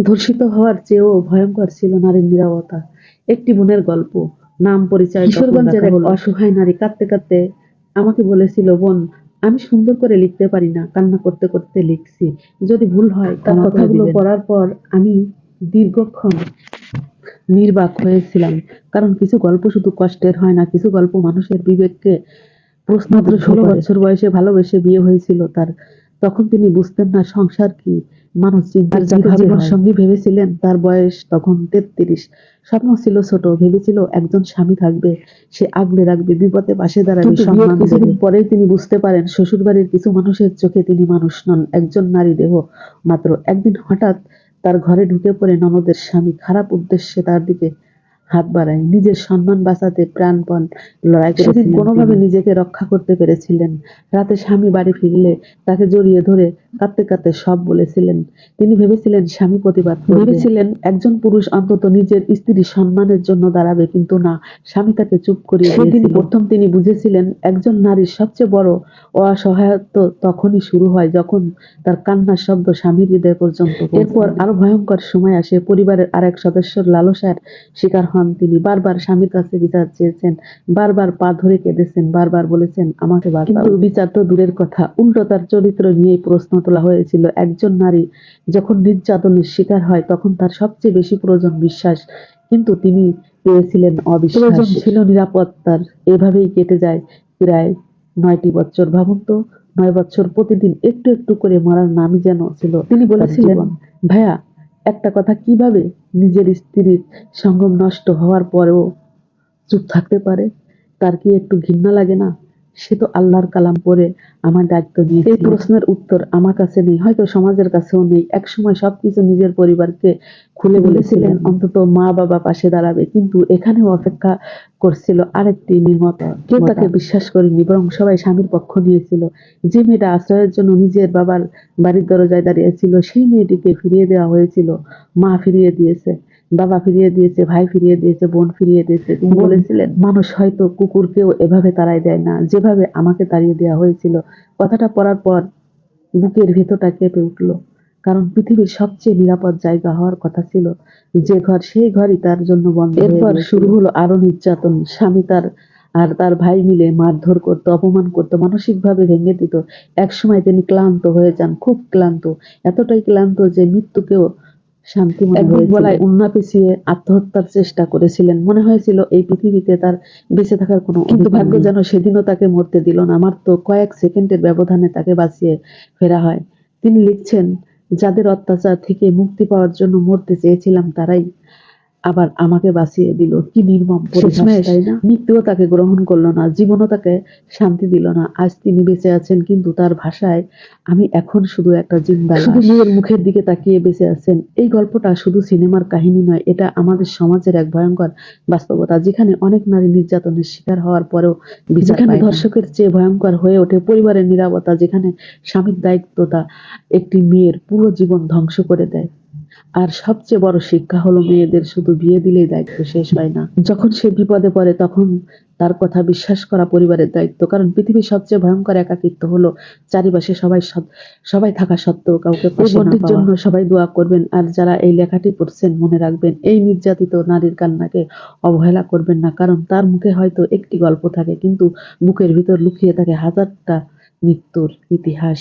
ধর্ষিত হওয়ার চেয়েও ভয়ঙ্কর ছিল নারীর নীরবতা। একটি বোনের গল্প, নাম পরিচয় কিশোরগঞ্জের এক অসহায় নারী কাঁদতে কাঁদতে আমাকে বলেছিল, বোন, আমি সুন্দর করে লিখতে পারি না, কান্না করতে করতে লিখছি, যদি ভুল হয়। তার কথাগুলো পড়ার পর আমি দীর্ঘক্ষণ নির্বাক হয়েছিলাম, কারণ কিছু গল্প শুধু কষ্টের হয় না, কিছু গল্প মানুষের বিবেককে প্রশ্ন। মাত্র 16 বছর বয়সে ভালোবেসে বিয়ে হয়েছিল তার। তখন তিনি বুঝতেন না সংসার কি, মানুষ চিন্তার জীবন সঙ্গী ভেবেছিলেন। তার বয়স তখন 33। স্বপ্ন ছিল ছোট, ভেবেছিল একজন স্বামী থাকবে, সে আগলে রাখবে, বিপদে পাশে দাঁড়াবে, সম্মান দেবে। কিছুদিন পরেই তিনি বুঝতে পারেন শ্বশুরবাড়ির কিছু মানুষের চোখে তিনি মানুষ নন, একজন নারী দেহ মাত্র। একদিন হঠাৎ তার ঘরে ঢুকে পড়ে ননদের স্বামী, খারাপ উদ্দেশ্যে তার দিকে হাত বাড়ায়। নিজের সম্মান বাঁচাতে প্রাণপণ লড়াই করেছিলেন। কোনোভাবে নিজেকে রক্ষা করতে পেরেছিলেন। রাতে স্বামী বাড়ি ফিরলে তাকে জড়িয়ে ধরে কাঁদতে কাঁদতে সব বলেছিলেন। তিনি ভেবেছিলেন স্বামী প্রতিবাদ করবে, ভেবেছিলেন একজন পুরুষ অন্তত নিজের স্ত্রীর সম্মানের জন্য দাঁড়াবে, কিন্তু না, স্বামী তাকে চুপ করিয়ে দিয়েছিল। সেদিন প্রথম তিনি বুঝেছিলেন একজন নারীর সবচেয়ে বড় অসহায়ত্ব তখনই শুরু হয় যখন তার কান্নার শব্দ স্বামীর হৃদয় পর্যন্ত। এরপর আরো ভয়ঙ্কর সময় আসে। পরিবারের আরেক সদস্যর লালসার শিকার হন তিনি। বারবার স্বামীর কাছে বিচার চেয়েছেন, বারবার পা ধরে কেঁদেছেন, বারবার বলেছেন আমাকে বাঁচাও। কিন্তু বিচার তো দূরের কথা, উল্টো তার চরিত্র নিয়েই প্রশ্ন তোলা হয়েছিল। একজন নারী যখন নির্যাতনের শিকার হয় তখন তার সবচেয়ে বেশি প্রয়োজন বিশ্বাস, কিন্তু তিনি পেয়েছিলেন অবিশ্বাস। প্রয়োজন ছিল নিরাপত্তার। এভাবেই কেটে যায় প্রায় 9টি বছর। ভাবুন তো, 9 বছর প্রতিদিন একটু একটু করে মরার নামই যেন ছিল। তিনি বলেছিলেন, ভাইয়া, একটা কথা, কিভাবে নিজের স্ত্রীর সঙ্গম নষ্ট হওয়ার পরেও চুপ থাকতে পারে? তার কি একটু ঘৃণা লাগে না? সে তো আল্লাহর কালাম পড়ে আমার দায়িত্ব নিয়েছে। এই প্রশ্নের উত্তর আমার কাছে নেই, হয়তো সমাজের কাছেও নেই। একসময় সবকিছু নিজের পরিবারকে খুলে বলেছিলেন, অন্তত মা বাবা পাশে দাঁড়াবে, কিন্তু এখানেও অপেক্ষা করছিল আরেকটি নির্মতা। কেউ তাকে বিশ্বাস করেনি, বরং সবাই স্বামীর পক্ষ নিয়েছিল। যে মেয়েটা আশ্রয়ের জন্য নিজের বাবার বাড়ির দরজায় দাঁড়িয়েছিল, সেই মেয়েটিকে ফিরিয়ে দেওয়া হয়েছিল। মা ফিরিয়ে দিয়েছে, বাবা ফিরিয়ে দিয়েছে, ভাই ফিরিয়ে দিয়েছে, বোন ফিরিয়ে দিয়েছে। তিনি বলেছিলেন, মানুষ হয়তো কুকুরকেও এভাবে তাড়ায় দেয় না, যেভাবে আমাকে তাড়িয়ে দেওয়া হয়েছিল। কথাটা পড়ার পর বুকের ভেতরটা কেঁপে উঠল, কারণ পৃথিবীর সবচেয়ে নিরাপদ জায়গা হওয়ার কথা ছিল যে ঘর, সেই ঘরই তার জন্য বন্ধ। এরপর শুরু হলো আরো নির্যাতন। স্বামী তার ভাই মিলে মারধর করতো, অপমান করতো, মানসিকভাবে ভেঙে দিত। একসময় তিনি ক্লান্ত হয়ে যান, খুব ক্লান্ত, এতটাই ক্লান্ত যে মৃত্যুকেও শান্তি মনে হয়েছিল। গলায় উন্না পেঁচিয়ে আত্মহত্যার চেষ্টা করেছিলেন। মনে হয়েছিল এই পৃথিবীতে তার বেঁচে থাকার কোনো, কিন্তু ভাগ্য যেন সেদিনও তাকে মরতে দিল না। মাত্র কয়েক সেকেন্ডের ব্যবধানে তাকে বাঁচিয়ে ফেরা হয়। তিনি লিখছেন, যাদের অত্যাচার থেকে মুক্তি পাওয়ার জন্য মরতে চেয়েছিলাম তারাই আবার আমাকে বাঁচিয়ে দিল। কি নির্মম পরিহাস, তাই না? মৃত্যুও তাকে গ্রহণ করলো না, জীবনও তাকে শান্তি দিল না। আজ তিনি বেঁচে আছেন, কিন্তু তার ভাষায় আমি এখন শুধু একটা জিন্দা লাশ। শুধু মেয়ের মুখের দিকে তাকিয়ে বেঁচে আছেন। এই গল্পটা শুধু সিনেমার কাহিনী নয়, এটা আমাদের সমাজের এক ভয়ঙ্কর বাস্তবতা, যেখানে অনেক নারী নির্যাতনের শিকার হওয়ার পরেও বিচার পায় না। যেখানে ধর্ষকের চেয়ে ভয়ঙ্কর হয়ে ওঠে পরিবারের নীরবতা, যেখানে স্বামীর দায়িত্বটা একটি মেয়ের পুরো জীবন ধ্বংস করে দেয়। আর সবচেয়ে বড় শিক্ষা হলো, মেয়েদের শুধু বিয়ে দিলেই দায়িত্ব শেষ হয় না। যখন সে বিপদে পড়ে তখন তার কথা বিশ্বাস করা পরিবারের দায়িত্ব। কারণ পৃথিবীর সবচেয়ে ভয়ঙ্কর একাকিত্ব হলো চারিপাশে সবাই থাকা সত্ত্বেও কাউকে পাশে না পাওয়া। জন্য সবাই দোয়া করবেন। আর যারা এই লেখাটি পড়ছেন, মনে রাখবেন, এই নির্যাতিত নারীর কান্নাকে অবহেলা করবেন না, কারণ তার মুখে হয়তো একটি গল্প থাকে, কিন্তু বুকের ভিতর লুকিয়ে থাকে হাজারটা মৃত্যুর ইতিহাস।